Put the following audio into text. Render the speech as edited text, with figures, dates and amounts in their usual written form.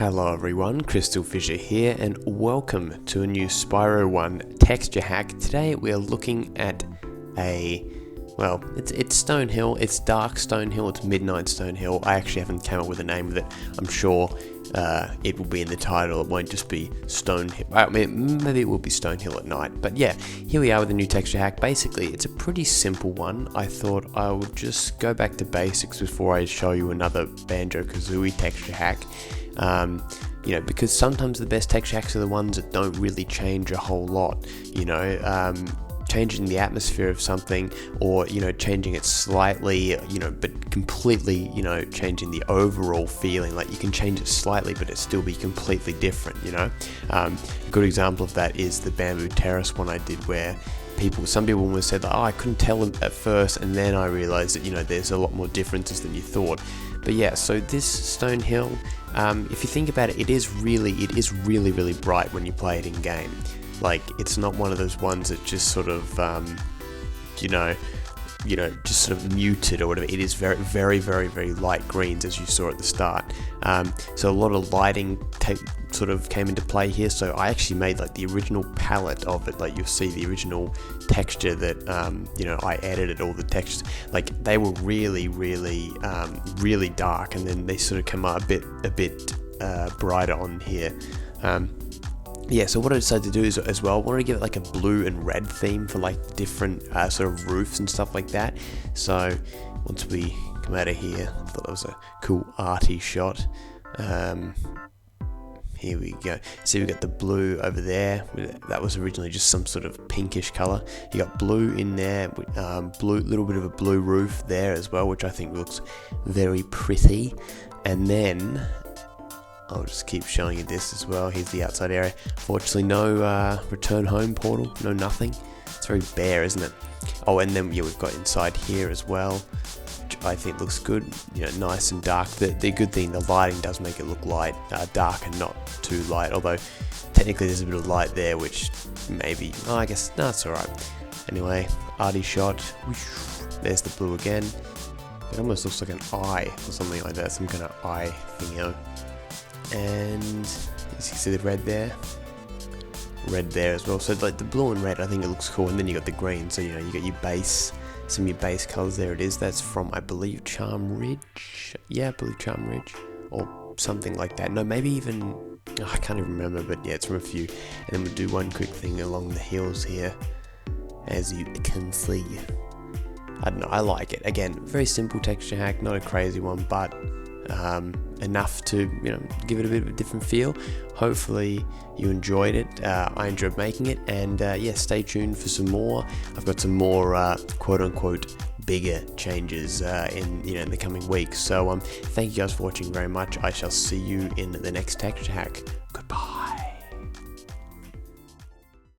Hello everyone, CrystalFissure here and welcome to a new Spyro 1 texture hack. Today we are looking at it's Stonehill, it's Dark Stonehill, it's Midnight Stonehill. I actually haven't come up with a name of it. I'm sure it will be in the title, it won't just be Stonehill. I mean, maybe it will be Stonehill at night. But yeah, here we are with a new texture hack. Basically, it's a pretty simple one. I thought I would just go back to before I show you another Banjo-Kazooie texture hack. Because sometimes the best texture hacks are the ones that don't really change a whole lot, changing the atmosphere of something, or changing it slightly, but completely, changing the overall feeling. Like you can change it slightly but it still be completely different. A good example of that is the Bamboo Terrace one I did, where some people almost said like, I couldn't tell them at first, and then I realized that there's a lot more differences than you thought. But yeah, so this Stonehill, if you think about it, it is really bright when you play it in game. Like, it's not one of those ones that just sort of, just sort of muted or whatever. It is very light greens, as you saw at the start. So a lot of lighting sort of came into play here. So I actually made like the original palette of it. Like you'll see the original texture that, I edited all the textures. Like they were really dark, and then they sort of come out a bit brighter on here. Yeah, so what I decided to do is, as well, I wanted to give it like a blue and red theme for like different sort of roofs and stuff like that. So once we come out of here, I thought that was a cool arty shot. Here we go. See, we got the blue over there. That was originally just some sort of pinkish color. You got blue in there, little bit of a blue roof there as well, which I think looks very pretty. And then I'll just keep showing you this as well. Here's the outside area. Fortunately, no return home portal, no nothing. It's very bare, isn't it? Oh, and then we've got inside here as well, which I think looks good. Nice and dark. The good thing, the lighting does make it look light, dark and not too light. Although technically there's a bit of light there, which maybe, I guess, no, it's all right. Anyway, arty shot. There's the blue again. It almost looks like an eye or something like that, some kind of eye thing, And as you see the red there as well. So like the blue and red, I think it looks cool. And then you got the green, so you got your base, some of your base colors. There it is. That's from, I believe, Charm Ridge. Yeah, I believe Charm Ridge or something like that. No, maybe even, I can't even remember, but yeah, it's from a few. And then we'll do one quick thing along the hills here, as you can see. I don't know, I like it. Again, very simple texture hack, not a crazy one, but enough to give it a bit of a different feel. Hopefully you enjoyed it. I enjoyed making it, and stay tuned for some more. I've got some more quote unquote bigger changes in the coming weeks. So thank you guys for watching very much. I shall see you in the next texture hack. Goodbye.